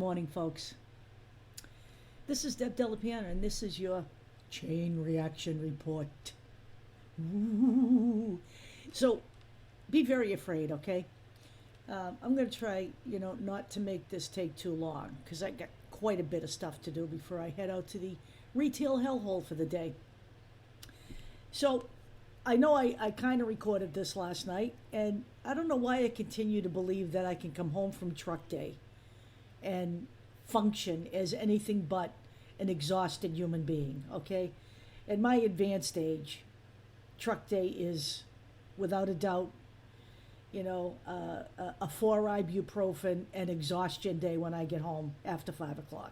morning, folks. This is Deb Delapiana, and this is your chain reaction report. Ooh. So, be very afraid, okay? I'm going to try, not to make this take too long, because I got quite a bit of stuff to do before I head out to the retail hellhole for the day. So, I know I kind of recorded this last night, and I don't know why I continue to believe that I can come home from truck day and function as anything but an exhausted human being, okay? At my advanced age, truck day is, without a doubt, a 4 ibuprofen and exhaustion day when I get home after 5 o'clock.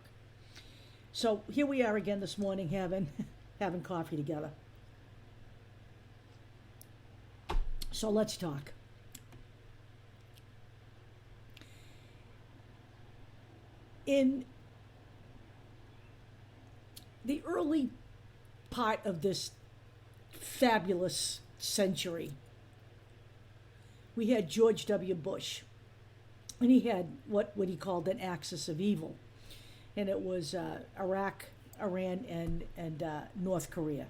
So here we are again this morning having coffee together. So let's talk. In the early part of this fabulous century, we had George W. Bush, and he had what he called an axis of evil, and it was Iraq, Iran, and North Korea.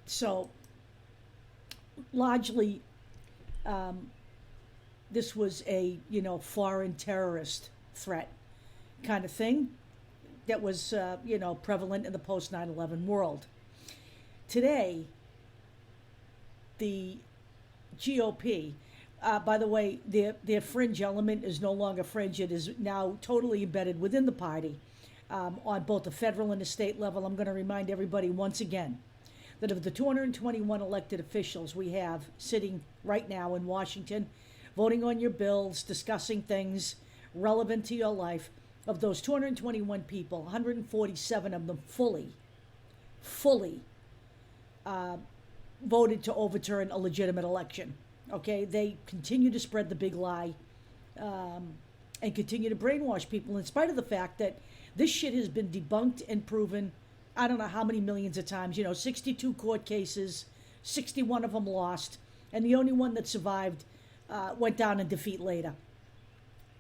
So largely, this was a foreign terrorist threat kind of thing that was prevalent in the post 9/11 world. Today, the GOP, by the way, their fringe element is no longer fringe. It is now totally embedded within the party on both the federal and the state level. I'm going to remind everybody once again that of the 221 elected officials we have sitting right now in Washington, voting on your bills, discussing things relevant to your life, of those 221 people, 147 of them fully voted to overturn a legitimate election. Okay, they continue to spread the big lie and continue to brainwash people in spite of the fact that this shit has been debunked and proven I don't know how many millions of times, 62 court cases, 61 of them lost, and the only one that survived went down in defeat later.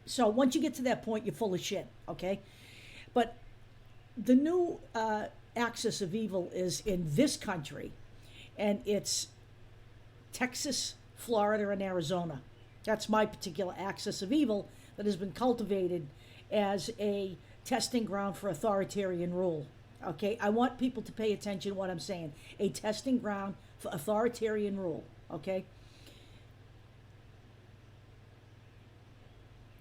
So once you get to that point, you're full of shit, okay? But the new axis of evil is in this country, and it's Texas, Florida, and Arizona. That's my particular axis of evil that has been cultivated as a testing ground for authoritarian rule. Okay, I want people to pay attention to what I'm saying. A testing ground for authoritarian rule, okay?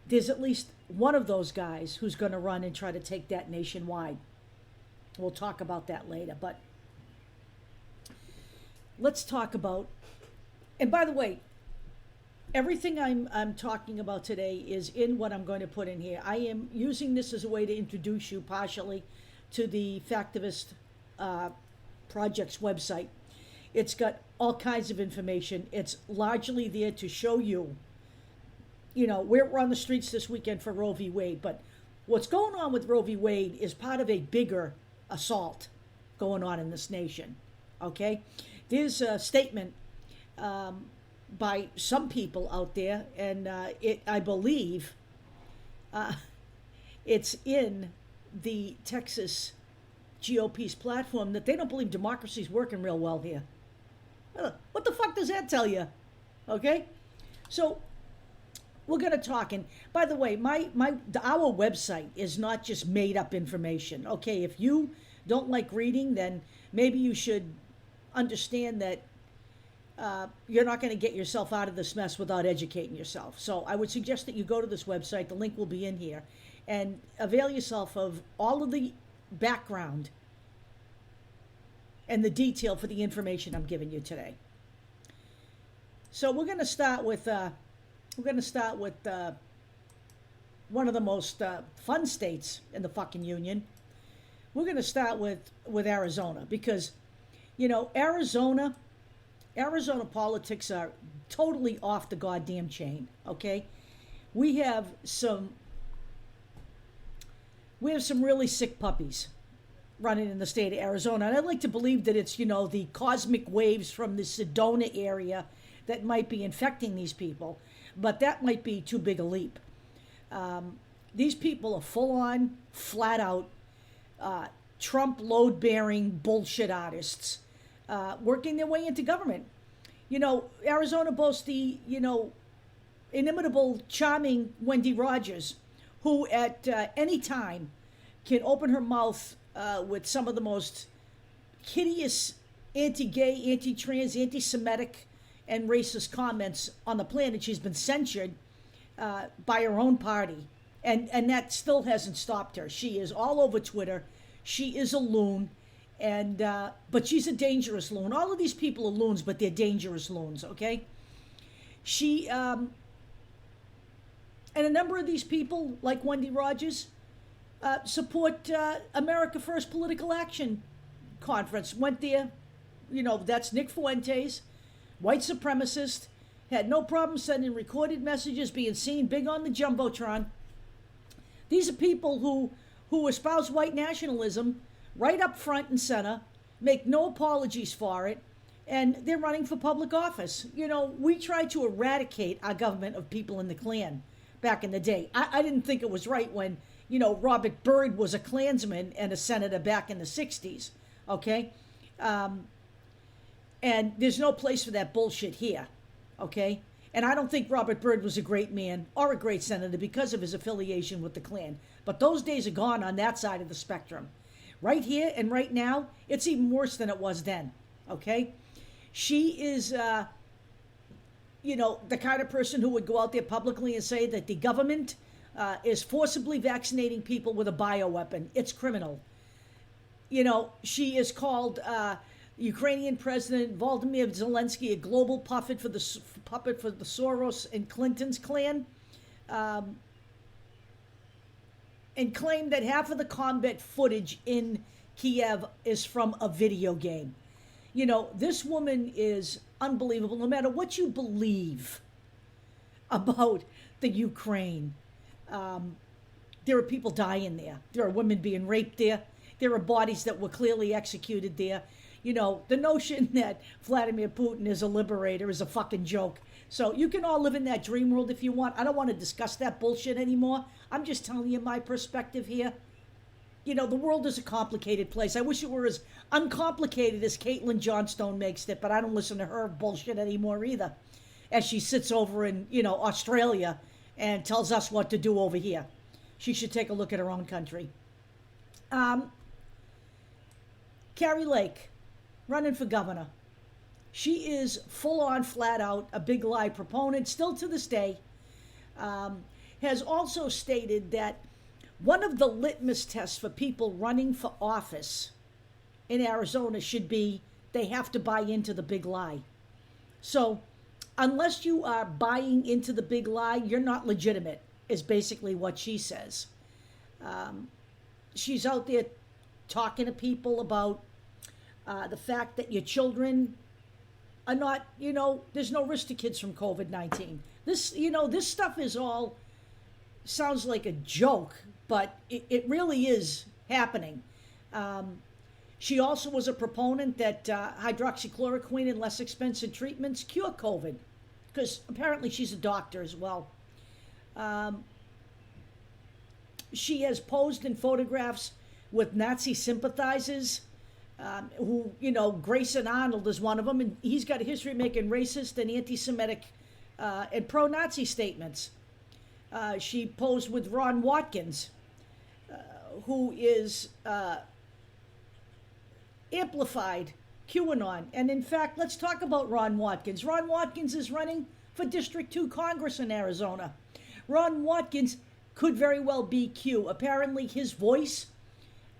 There's at least one of those guys who's going to run and try to take that nationwide. We'll talk about that later, but let's talk about, and by the way, everything I'm talking about today is in what I'm going to put in here. I am using this as a way to introduce you partially to the Factivist project's website. It's got all kinds of information. It's largely there to show you, we're on the streets this weekend for Roe v. Wade, but what's going on with Roe v. Wade is part of a bigger assault going on in this nation, okay? There's a statement by some people out there, and I believe it's in the Texas GOP's platform that they don't believe democracy's working real well here. What the fuck does that tell you? Okay? So we're going to talk, and by the way, our website is not just made up information. Okay, if you don't like reading, then maybe you should understand that you're not going to get yourself out of this mess without educating yourself. So I would suggest that you go to this website. The link will be in here, and avail yourself of all of the background and the detail for the information I'm giving you today. So we're going to start with one of the most fun states in the fucking union. We're going to start with Arizona, because Arizona politics are totally off the goddamn chain. Okay, we have some really sick puppies running in the state of Arizona. And I'd like to believe that it's, the cosmic waves from the Sedona area that might be infecting these people. but that might be too big a leap. These people are full on, flat out, Trump load bearing bullshit artists working their way into government. Arizona boasts the, inimitable, charming Wendy Rogers, who at any time can open her mouth with some of the most hideous anti-gay, anti-trans, anti-Semitic, and racist comments on the planet. She's been censured by her own party, and that still hasn't stopped her. She is all over Twitter. She is a loon, but she's a dangerous loon. All of these people are loons, but they're dangerous loons, okay? She, and a number of these people, like Wendy Rogers, support America First Political Action Conference. Went there, that's Nick Fuentes, white supremacist, had no problem sending recorded messages, being seen big on the Jumbotron. These are people who espouse white nationalism right up front and center, make no apologies for it, and they're running for public office. We tried to eradicate our government of people in the Klan back in the day. I didn't think it was right when, Robert Byrd was a Klansman and a senator back in the 60s, okay? And there's no place for that bullshit here, okay? And I don't think Robert Byrd was a great man or a great senator because of his affiliation with the Klan. But those days are gone on that side of the spectrum. Right here and right now, it's even worse than it was then, okay? She is, the kind of person who would go out there publicly and say that the government is forcibly vaccinating people with a bioweapon. It's criminal. She is called Ukrainian President Volodymyr Zelensky a global puppet for the Soros and Clinton's clan, and claimed that half of the combat footage in Kiev is from a video game. This woman is unbelievable. No matter what you believe about the Ukraine, there are people dying there. There are women being raped there. There are bodies that were clearly executed there. The notion that Vladimir Putin is a liberator is a fucking joke. So you can all live in that dream world if you want. I don't want to discuss that bullshit anymore. I'm just telling you my perspective here. The world is a complicated place. I wish it were as uncomplicated as Caitlin Johnstone makes it, but I don't listen to her bullshit anymore either, as she sits over in, Australia and tells us what to do over here. She should take a look at her own country. Carrie Lake, running for governor. She is full on, flat out, a big lie proponent, still to this day. Has also stated that one of the litmus tests for people running for office in Arizona should be they have to buy into the big lie. So unless you are buying into the big lie, you're not legitimate, is basically what she says. She's out there talking to people about the fact that your children are not, there's no risk to kids from COVID-19. This stuff is all, sounds like a joke, but it really is happening. She also was a proponent that hydroxychloroquine and less expensive treatments cure COVID, because apparently she's a doctor as well. She has posed in photographs with Nazi sympathizers, who, Grayson Arnold is one of them, and he's got a history of making racist and anti-Semitic and pro-Nazi statements. She posed with Ron Watkins, who is amplified QAnon. And in fact, let's talk about Ron Watkins. Ron Watkins is running for District 2 Congress in Arizona. Ron Watkins could very well be Q. Apparently his voice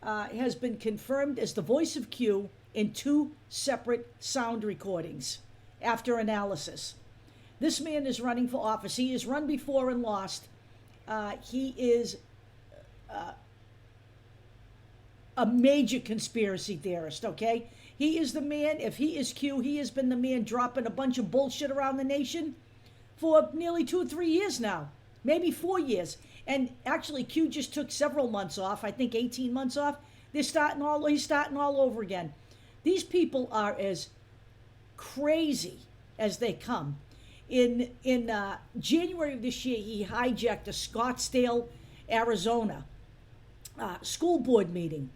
has been confirmed as the voice of Q in 2 separate sound recordings after analysis. This man is running for office. He has run before and lost. He is a major conspiracy theorist, okay? He is the man, if he is Q, he has been the man dropping a bunch of bullshit around the nation for nearly 2 or 3 years now, maybe 4 years. And actually, Q just took several months off, I think 18 months off. He's starting all over again. These people are as crazy as they come. In January of this year, he hijacked a Scottsdale, Arizona school board meeting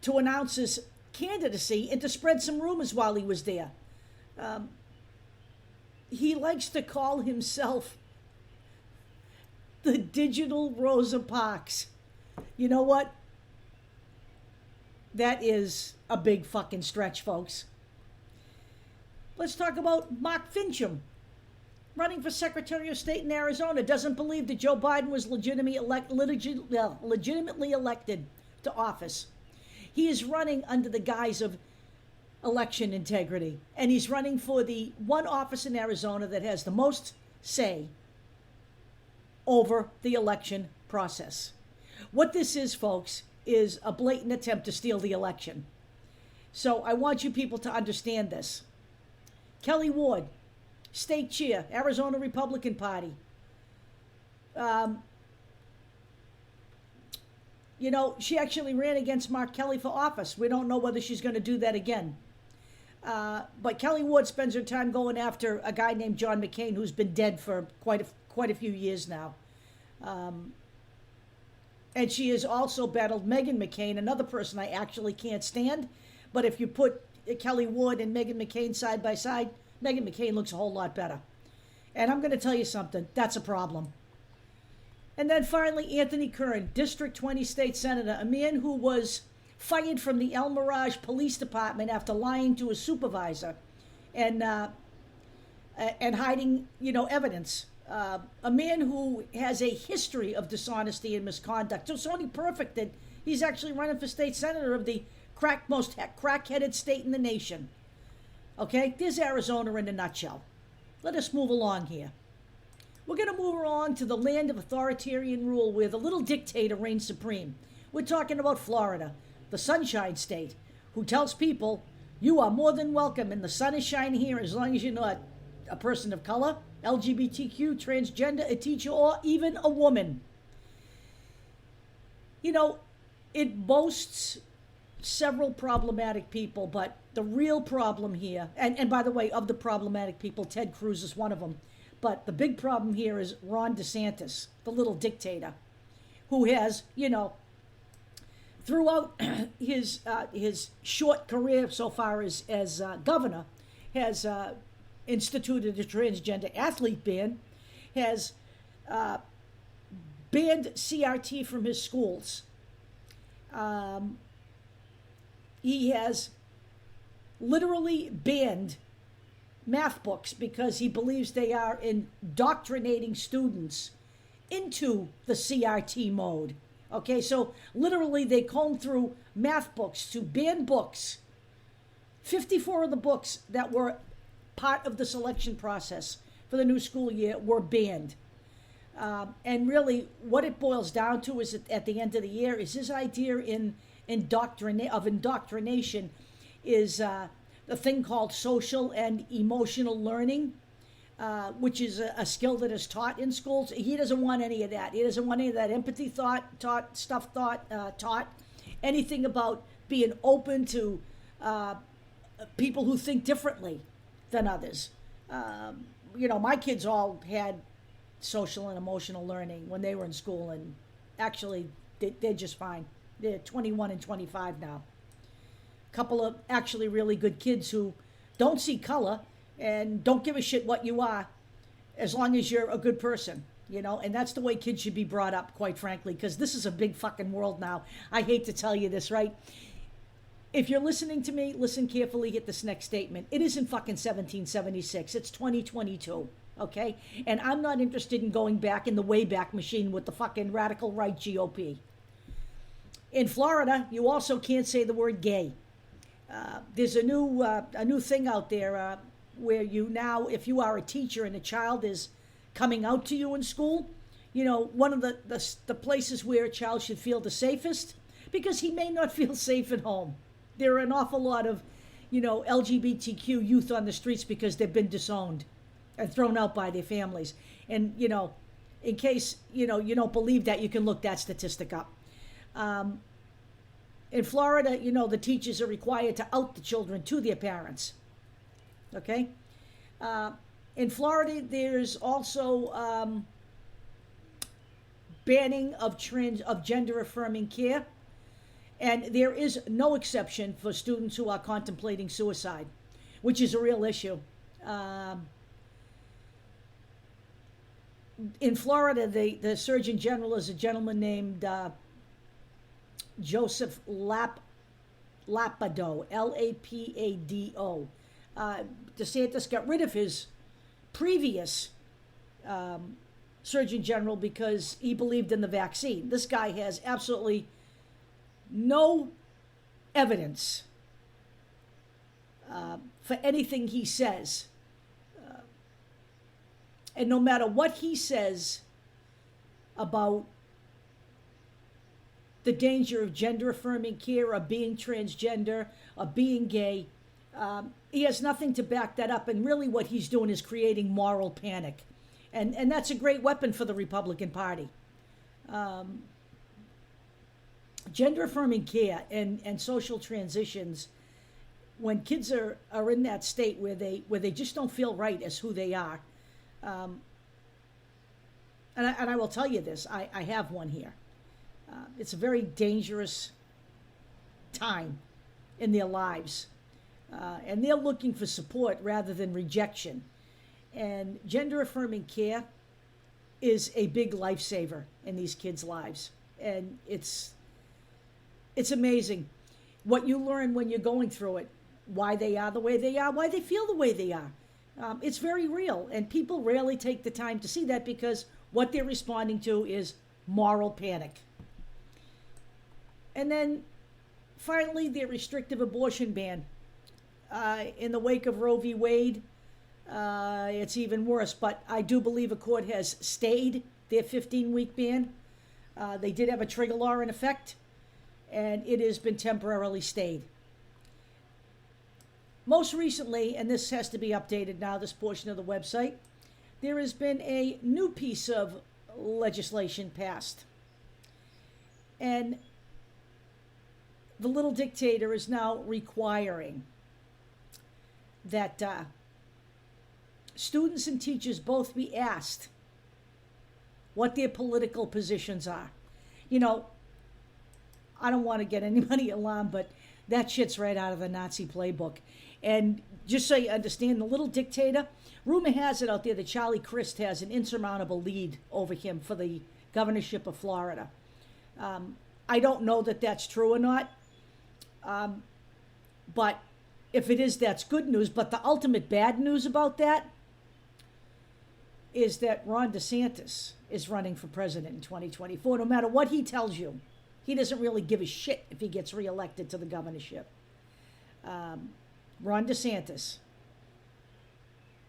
to announce his candidacy and to spread some rumors while he was there. He likes to call himself the digital Rosa Parks. You know what? That is a big fucking stretch, folks. Let's talk about Mark Fincham, running for Secretary of State in Arizona. Doesn't believe that Joe Biden was legitimately elected to office. He is running under the guise of election integrity, and he's running for the one office in Arizona that has the most say over the election process. What this is, folks, is a blatant attempt to steal the election. So I want you people to understand this. Kelly Ward, state chair, Arizona Republican Party. She actually ran against Mark Kelly for office. We don't know whether she's going to do that again. But Kelly Ward spends her time going after a guy named John McCain, who's been dead for quite a few years now. And she has also battled Meghan McCain, another person I actually can't stand. But if you put Kelly Ward and Meghan McCain side by side, Meghan McCain looks a whole lot better. And I'm going to tell you something, that's a problem. And then finally, Anthony Kern, District 20 State Senator, a man who was fired from the El Mirage Police Department after lying to his supervisor and hiding, evidence. A man who has a history of dishonesty and misconduct. It's only perfect that he's actually running for state senator of the most crack-headed state in the nation. Okay, there's Arizona in a nutshell. Let us move along here. We're going to move along to the land of authoritarian rule where the little dictator reigns supreme. We're talking about Florida, the Sunshine State, who tells people, you are more than welcome and the sun is shining here as long as you're not a person of color, LGBTQ, transgender, a teacher, or even a woman. It boasts several problematic people, but the real problem here, and by the way, of the problematic people, Ted Cruz is one of them, but the big problem here is Ron DeSantis, the little dictator, who has, throughout his short career so far as governor, has instituted a transgender athlete ban, has banned CRT from his schools. He has literally banned math books because he believes they are indoctrinating students into the CRT mode. Okay, so literally they combed through math books to ban books. 54 of the books that were part of the selection process for the new school year were banned. And really what it boils down to is at the end of the year is his idea of indoctrination is the thing called social and emotional learning, which is a skill that is taught in schools. He doesn't want any of that. He doesn't want any of that empathy taught, anything about being open to people who think differently than others. My kids all had social and emotional learning when they were in school, and actually they're just fine. They're 21 and 25 now. A couple of actually really good kids who don't see color and don't give a shit what you are as long as you're a good person, and that's the way kids should be brought up, quite frankly, because this is a big fucking world now. I hate to tell you this, right? If you're listening to me, listen carefully, get this next statement. It isn't fucking 1776, it's 2022, okay? And I'm not interested in going back in the Wayback Machine with the fucking radical right GOP. In Florida, you also can't say the word gay. There's a new thing out there where if you are a teacher and a child is coming out to you in school, one of the places where a child should feel the safest, because he may not feel safe at home. There are an awful lot of, LGBTQ youth on the streets because they've been disowned and thrown out by their families. And, in case, you don't believe that, you can look that statistic up. In Florida, the teachers are required to out the children to their parents. Okay? In Florida, there's also banning of gender affirming care, and there is no exception for students who are contemplating suicide, which is a real issue. In Florida, the Surgeon General is a gentleman named Joseph Lapado, Lapado. DeSantis got rid of his previous Surgeon General because he believed in the vaccine. This guy has absolutely no evidence for anything he says. And no matter what he says about the danger of gender affirming care or being transgender or being gay, he has nothing to back that up. And really what he's doing is creating moral panic. And that's a great weapon for the Republican Party. Gender affirming care and social transitions, when kids are in that state where they just don't feel right as who they are. And I will tell you this, I have one here. It's a very dangerous time in their lives. And they're looking for support rather than rejection. And gender affirming care is a big lifesaver in these kids' lives. And it's amazing what you learn when you're going through it, why they are the way they are, why they feel the way they are. It's very real, and people rarely take the time to see that because what they're responding to is moral panic. And then finally, the restrictive abortion ban. In the wake of Roe v. Wade, it's even worse, but I do believe a court has stayed their 15-week ban. They did have a trigger law in effect, and it has been temporarily stayed. Most recently, and this has to be updated now, this portion of the website, there has been a new piece of legislation passed. And the little dictator is now requiring that students and teachers both be asked what their political positions are. You know, I don't want to get anybody alarmed, but that shit's right out of the Nazi playbook. And just so you understand, the little dictator, rumor has it out there that Charlie Crist has an insurmountable lead over him for the governorship of Florida. I don't know that that's true or not, but if it is, that's good news. But the ultimate bad news about that is that Ron DeSantis is running for president in 2024. No matter what he tells you, he doesn't really give a shit if he gets reelected to the governorship. Ron DeSantis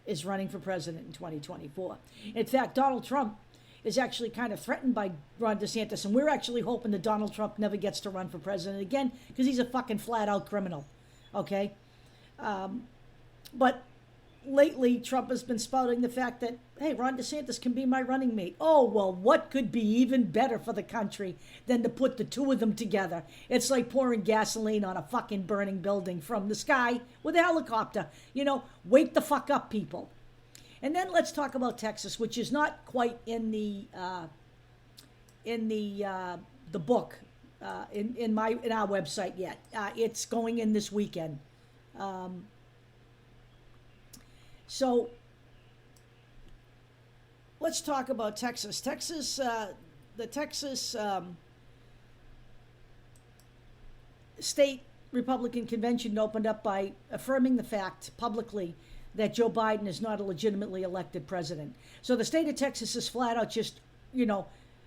is running for president in 2024. In fact, Donald Trump is actually kind of threatened by Ron DeSantis, and we're actually hoping that Donald Trump never gets to run for president again because he's a fucking flat-out criminal, okay? But lately, Trump has been spouting the fact that, hey, Ron DeSantis can be my running mate. Oh, well, what could be even better for the country than to put the two of them together? It's like pouring gasoline on a fucking burning building from the sky with a helicopter. You know, wake the fuck up, people. And then let's talk about Texas, which is not quite in the book in our website yet. It's going in this weekend. So let's talk about Texas. The Texas State Republican Convention opened up by affirming the fact publicly that Joe Biden is not a legitimately elected president. So the state of Texas is flat out just,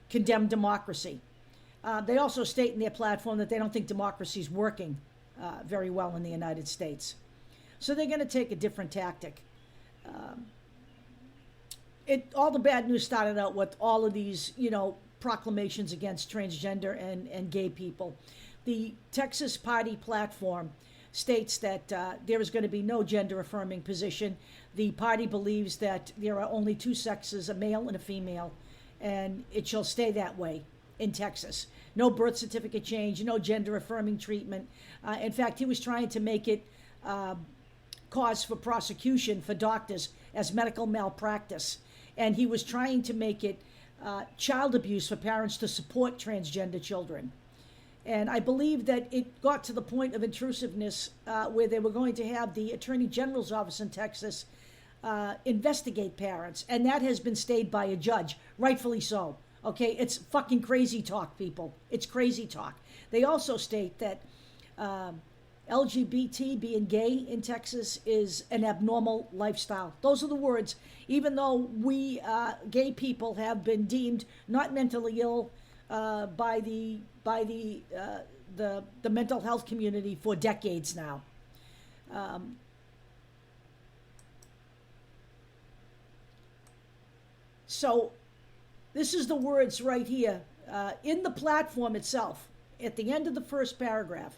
condemned democracy. They also state in their platform that they don't think democracy is working very well in the United States. So they're going to take a different tactic. All the bad news started out with all of these, proclamations against transgender and gay people. The Texas party platform states that there is going to be no gender-affirming position. The party believes that there are only two sexes, a male and a female, and it shall stay that way in Texas. No birth certificate change, no gender-affirming treatment. In fact, he was trying to make it cause for prosecution for doctors as medical malpractice. And he was trying to make it child abuse for parents to support transgender children. And I believe that it got to the point of intrusiveness where they were going to have the Attorney General's office in Texas investigate parents. And that has been stayed by a judge, rightfully so. Okay, it's fucking crazy talk, people. It's crazy talk. They also state that LGBT, being gay in Texas, is an abnormal lifestyle. Those are the words. Even though we gay people have been deemed not mentally ill by the mental health community for decades now. So this is the words right here in the platform itself. At the end of the first paragraph,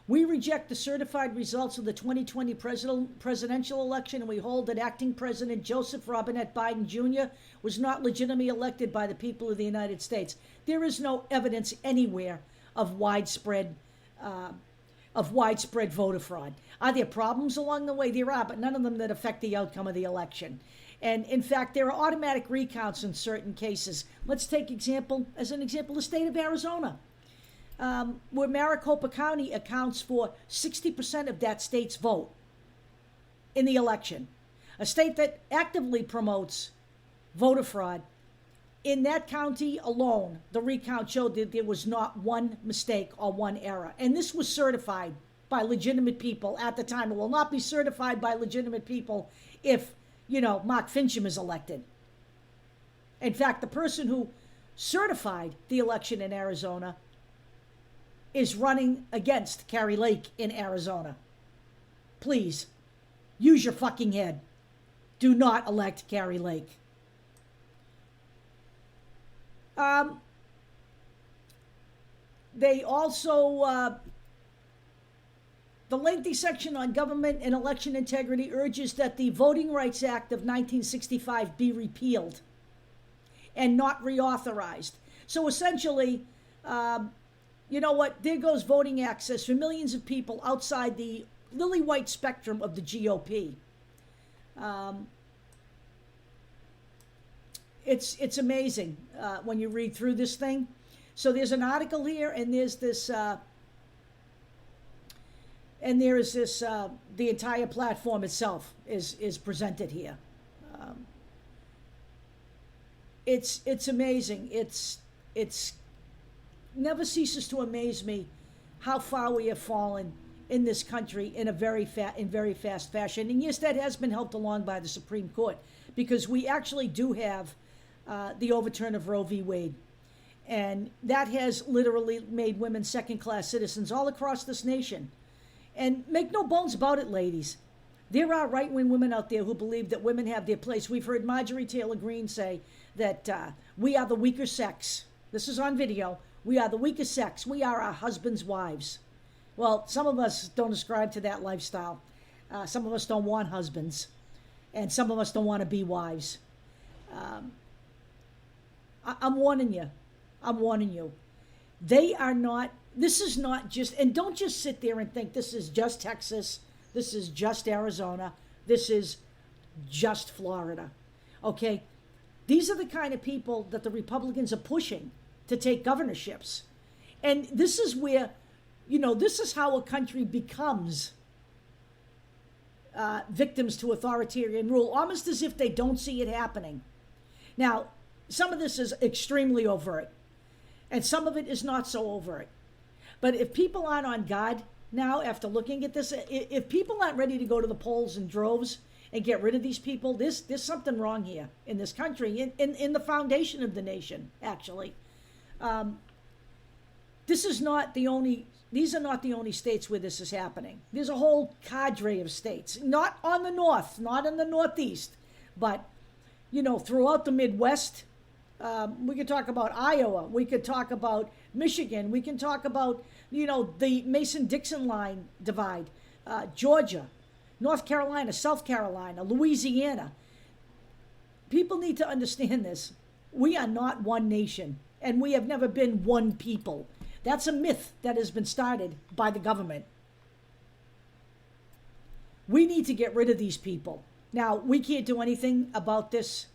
we reject the certified results of the 2020 presidential election, and we hold that acting President Joseph Robinette Biden Jr. was not legitimately elected by the people of the United States. There is no evidence anywhere of widespread voter fraud. Are there problems along the way? There are, but none of them that affect the outcome of the election. And in fact, there are automatic recounts in certain cases. Let's take as an example, the state of Arizona, where Maricopa County accounts for 60% of that state's vote in the election. A state that actively promotes voter fraud. In that county alone, the recount showed that there was not one mistake or one error. And this was certified by legitimate people at the time. It will not be certified by legitimate people if, Mark Fincham is elected. In fact, the person who certified the election in Arizona is running against Kari Lake in Arizona. Please, use your fucking head. Do not elect Kari Lake. They also, the lengthy section on government and election integrity urges that the Voting Rights Act of 1965 be repealed and not reauthorized. So essentially, you know what? There goes voting access for millions of people outside the lily white spectrum of the GOP. It's amazing when you read through this thing. So there's an article here, and there's this, the entire platform itself is presented here. It's amazing. It's never ceases to amaze me how far we have fallen in this country in very fast fashion. And yes, that has been helped along by the Supreme Court, because we actually do have the overturn of Roe v. Wade. And that has literally made women second-class citizens all across this nation. And make no bones about it, ladies. There are right-wing women out there who believe that women have their place. We've heard Marjorie Taylor Greene say that we are the weaker sex. This is on video. We are the weaker sex. We are our husbands' wives. Well, some of us don't ascribe to that lifestyle. Some of us don't want husbands. And some of us don't want to be wives. I'm warning you. I'm warning you. They are not, this is not just, and don't just sit there and think this is just Texas, this is just Arizona, this is just Florida. Okay? These are the kind of people that the Republicans are pushing to take governorships. And this is where, this is how a country becomes victims to authoritarian rule, almost as if they don't see it happening. Now, some of this is extremely overt, and some of it is not so overt. But if people aren't on guard now, after looking at this, if people aren't ready to go to the polls in droves and get rid of these people, there's something wrong here in this country, in the foundation of the nation, actually. These are not the only states where this is happening. There's a whole cadre of states, not on the north, not in the northeast, but, throughout the Midwest. We could talk about Iowa. We could talk about Michigan. We can talk about, the Mason-Dixon line divide, Georgia, North Carolina, South Carolina, Louisiana. People need to understand this. We are not one nation, and we have never been one people. That's a myth that has been started by the government. We need to get rid of these people. Now, we can't do anything about this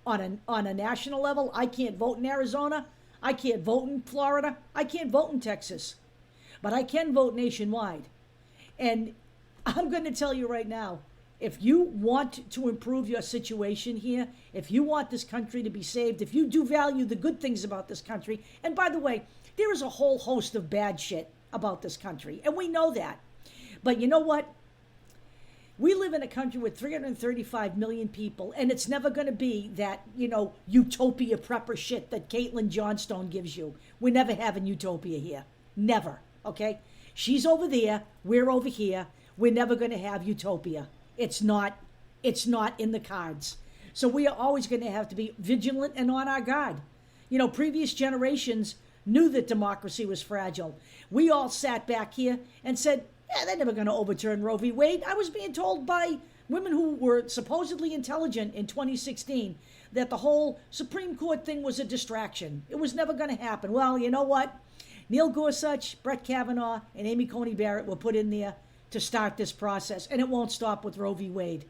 on a national level. I can't vote in Arizona. I can't vote in Florida. I can't vote in Texas. But I can vote nationwide. And I'm going to tell you right now, if you want to improve your situation here, if you want this country to be saved, if you do value the good things about this country, and by the way, there is a whole host of bad shit about this country, and we know that. But you know what? We live in a country with 335 million people, and it's never going to be that, utopia prepper shit that Caitlin Johnstone gives you. We're never having utopia here. Never, okay? She's over there. We're over here. We're never going to have utopia. It's not in the cards. So we are always going to have to be vigilant and on our guard. Previous generations knew that democracy was fragile. We all sat back here and said, they're never going to overturn Roe v. Wade. I was being told by women who were supposedly intelligent in 2016 that the whole Supreme Court thing was a distraction. It was never going to happen. Well, you know what? Neil Gorsuch, Brett Kavanaugh, and Amy Coney Barrett were put in there to start this process, and it won't stop with Roe v. Wade.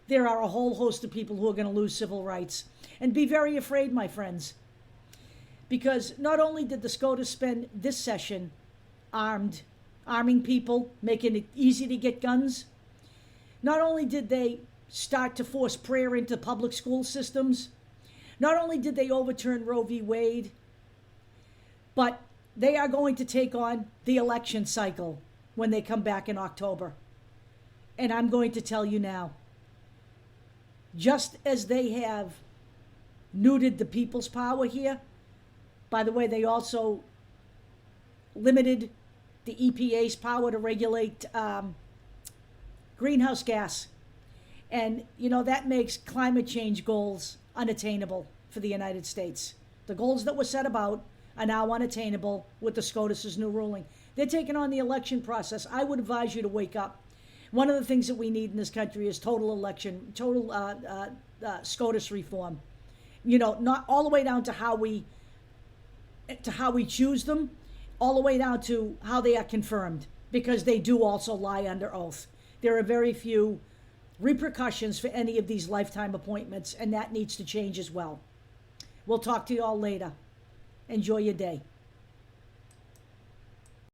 There are a whole host of people who are going to lose civil rights. And be very afraid, my friends, because not only did the SCOTUS spend this session arming people, making it easy to get guns, not only did they start to force prayer into public school systems, not only did they overturn Roe v. Wade, but they are going to take on the election cycle when they come back in October. And I'm going to tell you now, just as they have neutered the people's power here, by the way, they also limited the EPA's power to regulate greenhouse gas. And, that makes climate change goals unattainable for the United States. The goals that were set about are now unattainable with the SCOTUS's new ruling. They're taking on the election process. I would advise you to wake up. One of the things that we need in this country is total SCOTUS reform. Not all the way down to how we choose them, all the way down to how they are confirmed, because they do also lie under oath. There are very few repercussions for any of these lifetime appointments, and that needs to change as well. We'll talk to you all later. Enjoy your day.